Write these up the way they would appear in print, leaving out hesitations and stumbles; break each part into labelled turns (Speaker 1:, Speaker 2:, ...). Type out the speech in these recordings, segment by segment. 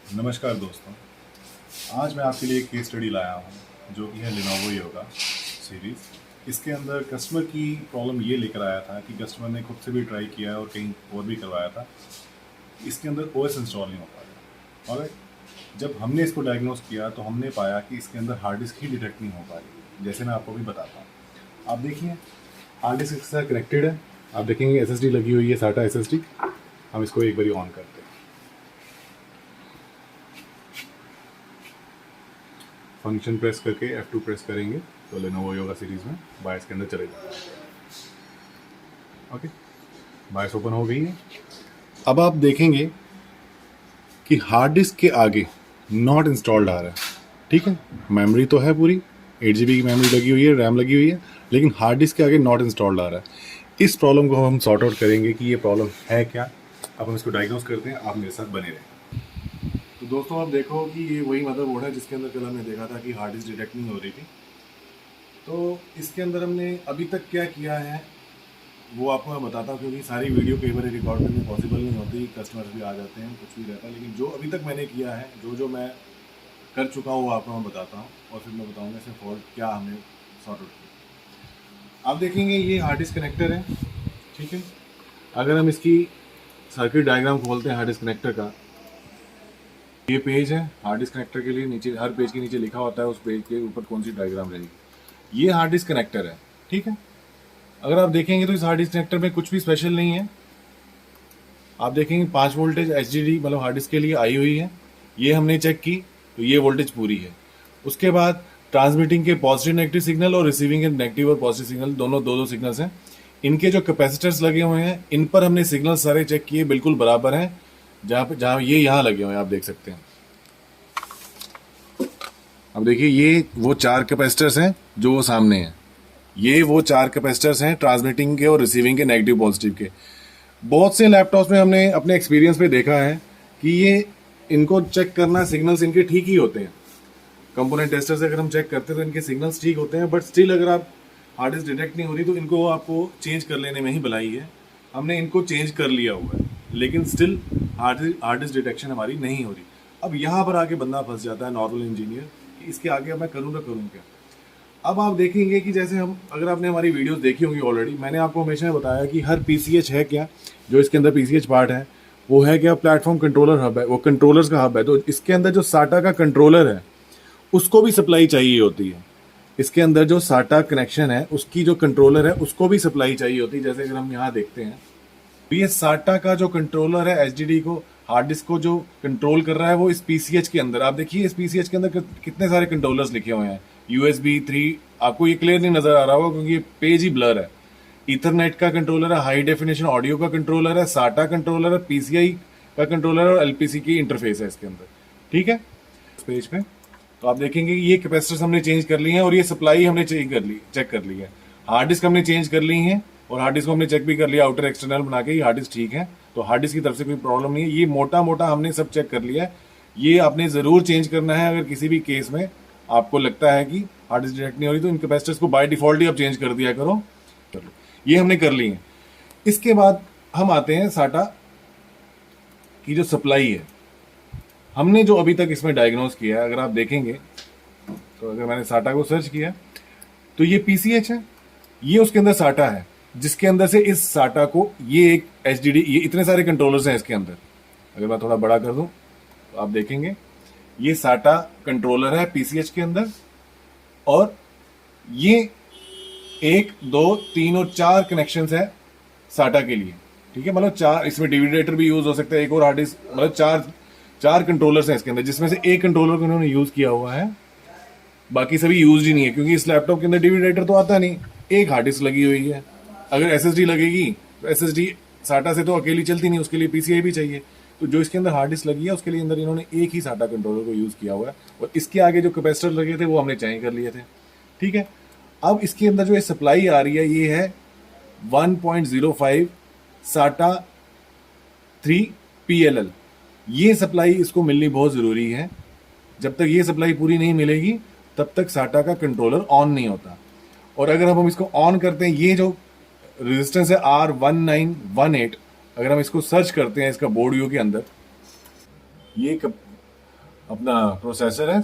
Speaker 1: नमस्कार दोस्तों। आज मैं आपके लिए एक केस स्टडी लाया हूँ जो कि है Lenovo योगा सीरीज़। इसके अंदर कस्टमर की प्रॉब्लम ये लेकर आया था कि कस्टमर ने खुद से भी ट्राई किया है और कहीं और भी करवाया था। इसके अंदर OS इंस्टॉल नहीं हो पा रहा। और जब हमने इसको डायग्नोस किया तो हमने पाया कि इसके अंदर हार्ड डिस्क ही डिटेक्ट नहीं हो पा रही। जैसे मैं आपको भी बताता हूँ, आप देखिए हार्ड डिस्क के साथ कनेक्टेड है। आप देखेंगे SSD लगी हुई है, SATA SSD। हम इसको एक बारी ऑन करते हैं। फंक्शन प्रेस करके F2 प्रेस करेंगे तो Lenovo योगा सीरीज़ में बायस के अंदर चले जाता है। ओके, बायस ओपन हो गई है। अब आप देखेंगे कि हार्ड डिस्क के आगे नॉट इंस्टॉल्ड आ रहा है। ठीक है, मेमोरी तो है पूरी 8 GB की मेमोरी लगी हुई है, रैम लगी हुई है, लेकिन हार्ड डिस्क के आगे नॉट इंस्टॉल्ड आ रहा है। इस प्रॉब्लम को हम सॉर्ट आउट करेंगे कि ये प्रॉब्लम है क्या। अब हम इसको डायग्नोस करते हैं, आप मेरे साथ बने रहें। तो दोस्तों आप देखो कि ये वही मदरबोर्ड है जिसके अंदर कल हमने देखा था कि हार्ड डिस्क डिटेक्ट नहीं हो रही थी। तो इसके अंदर हमने अभी तक क्या किया है वो आपको मैं बताता हूँ, क्योंकि सारी वीडियो कई बार रिकॉर्ड करनी पॉसिबल नहीं होती, कस्टमर्स भी आ जाते हैं, कुछ भी रहता है। लेकिन जो अभी तक मैंने किया है, जो मैं कर चुका हूँ वो आपको मैं बताता हूँ, और फिर मैं बताऊँगा इसमें फॉल्ट क्या हमने सॉर्ट आउट किया। आप देखेंगे ये हार्ड डिस्क कनेक्टर है। ठीक है, अगर हम इसकी सर्किट डायग्राम खोलते हैं हार्ड डिस्क कनेक्टर का, ये पेज है हार्ड डिस्क कनेक्टर के लिए। नीचे हर पेज के नीचे लिखा होता है उस पेज के ऊपर कौन सी डायग्राम रहेगी। ये हार्ड डिस्क कनेक्टर है। ठीक है, अगर आप देखेंगे तो इस हार्ड डिस्क कनेक्टर में कुछ भी स्पेशल नहीं है। आप देखेंगे 5 वोल्टेज HDD मतलब हार्ड डिस्क के लिए आई हुई है। ये हमने चेक की तो ये वोल्टेज पूरी है। उसके बाद ट्रांसमिटिंग के पॉजिटिव नेगेटिव सिग्नल और रिसीविंग के नेगेटिव और पॉजिटिव सिग्नल दोनों दो सिग्नल्स हैं। इनके जो कैपेसिटर्स लगे हुए हैं इन पर हमने सिग्नल सारे चेक किए, बिल्कुल बराबर हैं। जहाँ ये यहाँ लगे हुए हैं आप देख सकते हैं। अब देखिए ये वो 4 कैपेसिटर्स हैं जो वो सामने हैं। ये वो 4 कैपेसिटर्स हैं ट्रांसमिटिंग के और रिसीविंग के नेगेटिव पॉजिटिव के। बहुत से लैपटॉप्स में हमने अपने एक्सपीरियंस पे देखा है कि ये इनको चेक करना, सिग्नल्स इनके ठीक ही होते हैं। कंपोनेंट टेस्टर से अगर हम चेक करते हैं तो इनके सिग्नल्स ठीक होते हैं, बट स्टिल अगर आप हार्ड डिस्क डिटेक्ट नहीं हो रही तो इनको आपको चेंज कर लेने में ही भलाई है। हमने इनको चेंज कर लिया हुआ है, लेकिन स्टिल हार्ड डिस्क डिटेक्शन हमारी नहीं हो रही। अब यहाँ पर आके बंदा फंस जाता है नॉर्मल इंजीनियर कि इसके आगे अब मैं करूँ तो करूँ क्या। अब आप देखेंगे कि जैसे हम, अगर आपने हमारी वीडियोस देखी होंगी ऑलरेडी, मैंने आपको हमेशा बताया कि हर PCH है क्या, जो इसके अंदर PCH पार्ट है वो है क्या, प्लेटफॉर्म कंट्रोलर हब है, वो कंट्रोलर्स का हब है। तो इसके अंदर जो SATA का कंट्रोलर है उसको भी सप्लाई चाहिए होती है। इसके अंदर जो SATA कनेक्शन है उसकी जो कंट्रोलर है उसको भी सप्लाई चाहिए होती है। जैसे अगर हम यहाँ देखते हैं तो ये SATA का जो कंट्रोलर है HDD को, हार्ड डिस्क को जो कंट्रोल कर रहा है वो इस PCH के अंदर। आप देखिए इस PCH के अंदर कितने सारे कंट्रोलर्स लिखे हुए हैं। USB 3, आपको ये क्लियर नहीं नजर आ रहा होगा क्योंकि ये पेज ही ब्लर है। ईथरनेट का कंट्रोलर है, हाई डेफिनेशन ऑडियो का कंट्रोलर है, SATA कंट्रोलर है, PCI का कंट्रोलर है और LPC की इंटरफेस है इसके अंदर। ठीक है, इस पेज पे तो आप देखेंगे कि ये कैपेसिटर्स हमने चेंज कर ली हैं और ये सप्लाई हमने चेक कर ली है। हार्ड डिस्क हमने चेंज कर ली है और हार्ड डिस्क को हमने चेक भी कर लिया आउटर एक्सटर्नल बना के, ये हार्ड डिस्क ठीक है। तो हार्ड डिस्क की तरफ से कोई प्रॉब्लम नहीं है। ये मोटा मोटा हमने सब चेक कर लिया है। ये आपने जरूर चेंज करना है अगर किसी भी केस में आपको लगता है कि हार्ड डिस्क डिटेक्ट नहीं हो रही, तो इन कैपेसिटर्स को बाय डिफॉल्ट ही आप चेंज कर दिया करो। चलो ये हमने कर ली है। इसके बाद हम आते हैं SATA की जो सप्लाई है। हमने जो अभी तक इसमें डायग्नोस किया है, अगर आप देखेंगे तो अगर मैंने SATA को सर्च किया तो ये PCH है, ये उसके अंदर SATA है, जिसके अंदर से इस SATA को ये एक HDD, ये इतने सारे कंट्रोलर्स हैं इसके अंदर। अगर मैं थोड़ा बड़ा कर दूं तो आप देखेंगे ये SATA कंट्रोलर है PCH के अंदर, और ये 1 2 3 और 4 कनेक्शंस है SATA के लिए। ठीक है, मतलब 4, इसमें डिविडेटर भी यूज हो सकता है, एक और हार्ड डिस्क, मतलब चार कंट्रोलर्स हैं इसके अंदर, जिसमें से एक कंट्रोलर को इन्होंने यूज किया हुआ है, बाकी सभी यूज ही नहीं है क्योंकि इस लैपटॉप के अंदर डिविडेटर तो आता नहीं। एक हार्ड डिस्क लगी हुई है, अगर SSD लगेगी तो SSD SATA से तो अकेली चलती नहीं, उसके लिए PCI भी चाहिए। तो जो इसके अंदर हार्ड डिस्क लगी है उसके लिए अंदर इन्होंने एक ही SATA कंट्रोलर को यूज किया हुआ है, और इसके आगे जो कैपेसिटर लगे थे वो हमने चेंज कर लिए थे। ठीक है, अब इसके अंदर जो सप्लाई आ रही है ये है 1.05 SATA 3 PLL। ये सप्लाई इसको मिलनी बहुत ज़रूरी है। जब तक ये सप्लाई पूरी नहीं मिलेगी तब तक SATA का कंट्रोलर ऑन नहीं होता। और अगर हम इसको ऑन करते हैं, ये जो रेजिस्टेंस है R1918, अगर हम इसको सर्च करते हैं इसका बोर्ड व्यू के अंदर, ये अपना प्रोसेसर है,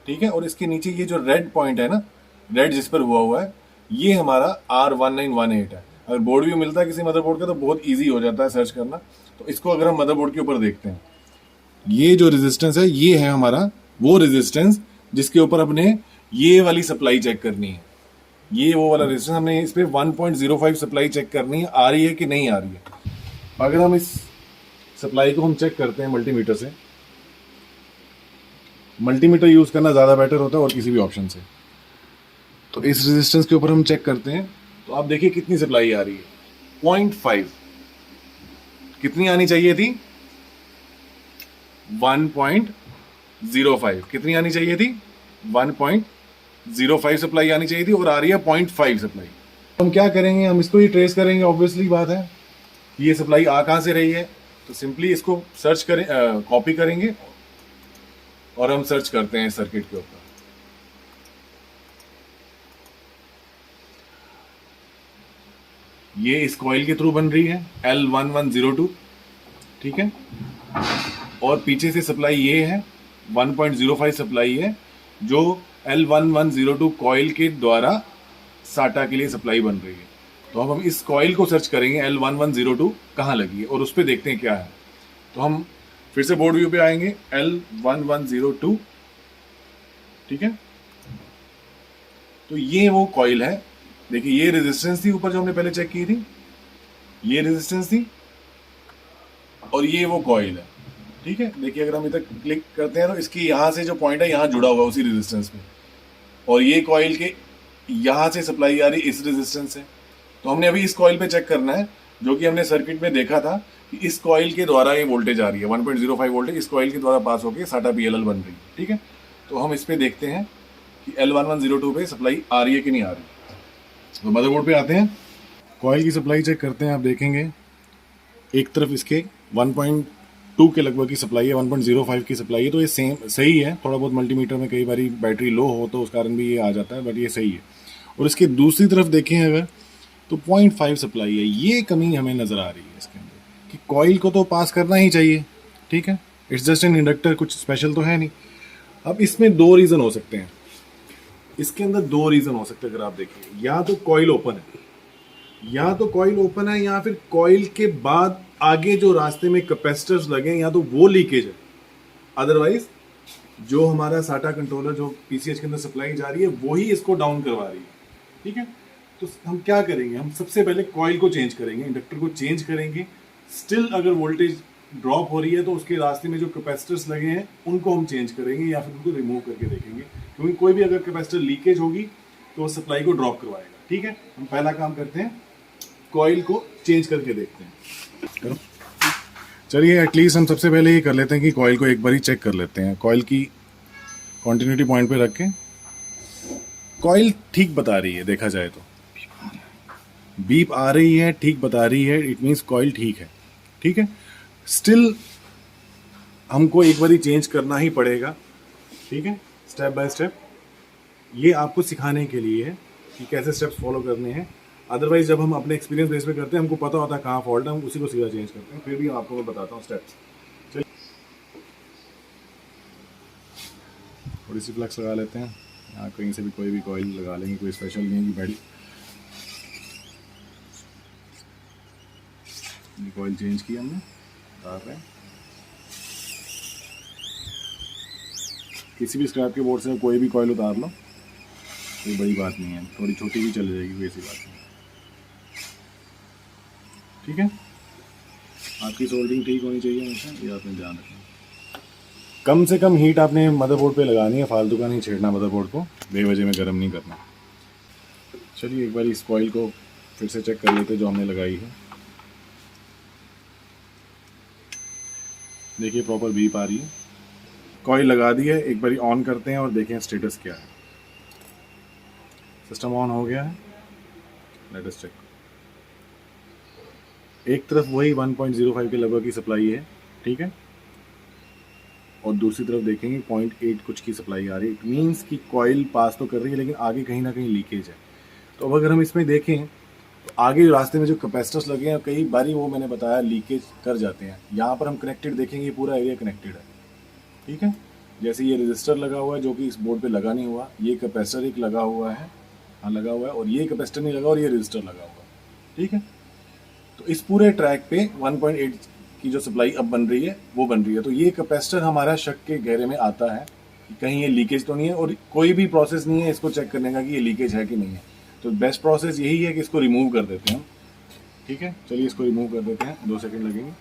Speaker 1: ठीक है। और इसके नीचे ये जो रेड पॉइंट है ना, रेड जिस पर हुआ है, ये हमारा R1918 है। अगर बोर्ड भी मिलता है किसी मदरबोर्ड का तो बहुत इजी हो जाता है सर्च करना। तो इसको अगर हम मदरबोर्ड के ऊपर देखते हैं, ये जो रेजिस्टेंस है ये है हमारा वो रेजिस्टेंस जिसके ऊपर अपने ये वाली सप्लाई चेक करनी है। ये वो वाला रेजिस्टेंस हमने इस पे 1.05 सप्लाई चेक करनी है, आ रही है कि नहीं आ रही है। अगर हम इस सप्लाई को हम चेक करते हैं मल्टीमीटर से, मल्टीमीटर यूज करना ज़्यादा बेटर होता है और किसी भी ऑप्शन से। तो इस रेजिस्टेंस के ऊपर हम चेक करते हैं, तो आप देखिए कितनी सप्लाई आ रही है, 0.5। कितनी आनी चाहिए थी, 1.05। कितनी आनी चाहिए थी, 1.05 सप्लाई आनी चाहिए थी, और आ रही है 0.5 सप्लाई। हम क्या करेंगे, हम इसको ही ट्रेस करेंगे। ऑब्वियसली बात है कि ये सप्लाई आ कहाँ से रही है, तो सिंपली इसको सर्च करें, कॉपी करेंगे और हम सर्च करते हैं सर्किट के ऊपर। ये इस कॉइल के थ्रू बन रही है L1102, ठीक है। और पीछे से सप्लाई ये है 1.05 सप्लाई है जो L1102 कॉइल के द्वारा साटा के लिए सप्लाई बन रही है। तो अब हम इस कॉइल को सर्च करेंगे L1102 कहाँ लगी है और उस पर देखते हैं क्या है। तो हम फिर से बोर्ड व्यू पे आएंगे, L1102, ठीक है। तो ये वो कॉइल है, देखिए ये रेजिस्टेंस थी ऊपर जो हमने पहले चेक की थी, ये रेजिस्टेंस थी और ये वो कॉइल है, ठीक है। देखिए अगर हम इधर क्लिक करते हैं तो इसकी यहाँ से जो पॉइंट है यहाँ जुड़ा हुआ है उसी रेजिस्टेंस में, और ये कॉइल के यहाँ से सप्लाई आ रही इस रेजिस्टेंस से। तो हमने अभी इस कॉइल पे चेक करना है, जो कि हमने सर्किट में देखा था कि इस कॉइल के द्वारा ये वोल्टेज आ रही है 1.05 वोल्टेज इस कॉइल के द्वारा पास होकर साटा PLL बन रही है, ठीक है। तो हम इस पे देखते हैं कि L1102 पे सप्लाई आ रही है कि नहीं आ रही। तो मदरबोर्ड पे आते हैं, कॉइल की सप्लाई चेक करते हैं। आप देखेंगे एक तरफ इसके 1.2 के लगभग की सप्लाई है, 1.05 की सप्लाई है, तो ये सेम सही है। थोड़ा बहुत मल्टीमीटर में कई बार बैटरी लो हो तो उस कारण भी ये आ जाता है, बट ये सही है। और इसके दूसरी तरफ देखें अगर, तो 0.5 सप्लाई है। ये कमी हमें नज़र आ रही है इसके अंदर कि कॉइल को तो पास करना ही चाहिए, ठीक है। इट्स जस्ट एन इंडक्टर, कुछ स्पेशल तो है नहीं। अब इसमें दो रीज़न हो सकते हैं, इसके अंदर दो रीज़न हो सकते हैं। अगर आप देखिए, या तो कॉइल ओपन है, या तो कॉइल ओपन है, या फिर कॉइल के बाद आगे जो रास्ते में कैपेसिटर्स लगे या तो वो लीकेज है। अदरवाइज जो हमारा साटा कंट्रोलर जो पीसीएच के अंदर सप्लाई जा रही है वही इसको डाउन करवा रही है, ठीक है। तो हम क्या करेंगे, हम सबसे पहले कॉइल को चेंज करेंगे, इंडक्टर को चेंज करेंगे। स्टिल अगर वोल्टेज ड्रॉप हो रही है तो उसके रास्ते में जो कैपेसिटर्स लगे हैं उनको हम चेंज करेंगे या फिर उनको रिमूव करके देखेंगे, क्योंकि कोई भी अगर कैपेसिटर लीकेज होगी तो सप्लाई को ड्रॉप करवाएगा, ठीक है। हम पहला काम करते हैं, कॉइल को चेंज करके देखते हैं। करो, चलिए एटलीस्ट हम सबसे पहले ये कर लेते हैं कि कॉइल को एक बार ही चेक कर लेते हैं। कॉइल की कॉन्टिन्यूटी पॉइंट पे रख के, कॉइल ठीक बता रही है, देखा जाए तो बीप आ रही है, ठीक बता रही है, इट मीन्स कॉइल ठीक है, ठीक है। स्टिल हमको एक बार ही चेंज करना ही पड़ेगा, ठीक है, स्टेप बाय स्टेप। ये आपको सिखाने के लिए है कि कैसे स्टेप्स फॉलो करने हैं। अदरवाइज जब हम अपने एक्सपीरियंस बेस पे करते हैं, हमको पता होता है कहाँ फॉल्ट है, हम उसी को सीधा चेंज करते हैं। फिर भी आपको मैं बताता हूँ स्टेप्स। चलिए थोड़ी सी फ्लक्स लगा लेते हैं, यहाँ कहीं से भी कोई भी कॉइल लगा लेंगे, कोई स्पेशल नहीं है कि बैटरी। कॉइल चेंज किया हमने, उतार रहे हैं। किसी भी स्क्रैप के बोर्ड से कोई भी कॉइल उतार लो, कोई बड़ी बात नहीं है, थोड़ी छोटी भी चल जाएगी, कोई ऐसी बात नहीं, ठीक है। आपकी सोल्डरिंग ठीक होनी चाहिए हमेशा, ये आपने ध्यान रखना। कम से कम हीट आपने मदरबोर्ड पे लगानी है, फालतू का नहीं छेड़ना मदरबोर्ड को, बेवजह में गर्म नहीं करना। चलिए एक बार इस कॉइल को फिर से चेक कर लेते जो हमने लगाई है। देखिए प्रॉपर बीप आ रही है, कॉइल लगा दी है। एक बार ऑन करते हैं और देखें स्टेटस क्या है। सिस्टम ऑन हो गया है, लेट अस चेक। एक तरफ वही 1.05 के लगभग की सप्लाई है, ठीक है, और दूसरी तरफ देखेंगे 0.8 कुछ की सप्लाई आ रही है। इट मीन्स कि कॉइल पास तो कर रही है लेकिन आगे कहीं ना कहीं लीकेज है। तो अब अगर हम इसमें देखें तो आगे रास्ते में जो कैपेसिटर्स लगे हैं कई बारी वो मैंने बताया लीकेज कर जाते हैं। यहाँ पर हम कनेक्टेड देखेंगे, पूरा एरिया कनेक्टेड है, ठीक है। जैसे ये रजिस्टर लगा हुआ है जो कि इस बोर्ड पे लगा नहीं हुआ, ये कैपेसिटर एक लगा हुआ है, हाँ लगा हुआ है, और ये कैपेसिटर नहीं लगा और ये रजिस्टर लगा हुआ है, ठीक है। तो इस पूरे ट्रैक पे 1.8 की जो सप्लाई अब बन रही है वो बन रही है। तो ये कैपेसिटर हमारा शक के घेरे में आता है कि कहीं ये लीकेज तो नहीं है, और कोई भी प्रोसेस नहीं है इसको चेक करने का कि ये लीकेज है कि नहीं है। तो बेस्ट प्रोसेस यही है कि इसको रिमूव कर देते हैं, ठीक है। चलिए इसको रिमूव कर देते हैं, 2 सेकंड लगेंगे,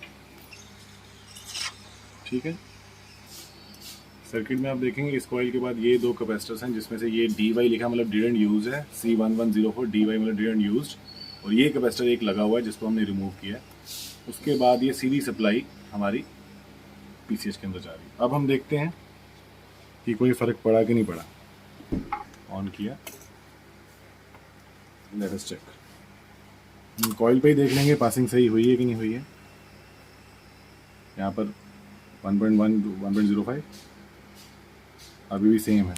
Speaker 1: ठीक है। सर्किट में आप देखेंगे इस कॉइल के बाद ये 2 कैपेसिटर्स हैं, जिसमें से ये DY लिखा मतलब डिडंट यूज है, C1104 DY मतलब डिडंट यूज्ड, और ये कैपेसिटर एक लगा हुआ है जिसको हमने रिमूव किया है। उसके बाद ये सीधी सप्लाई हमारी PCH के अंदर जा रही है। अब हम देखते हैं कि कोई फ़र्क पड़ा कि नहीं पड़ा। ऑन किया, लेट अस चेक। कॉइल पे ही देख लेंगे पासिंग सही हुई है कि नहीं हुई है। यहाँ पर 1.1 to 1.05 अभी भी सेम है।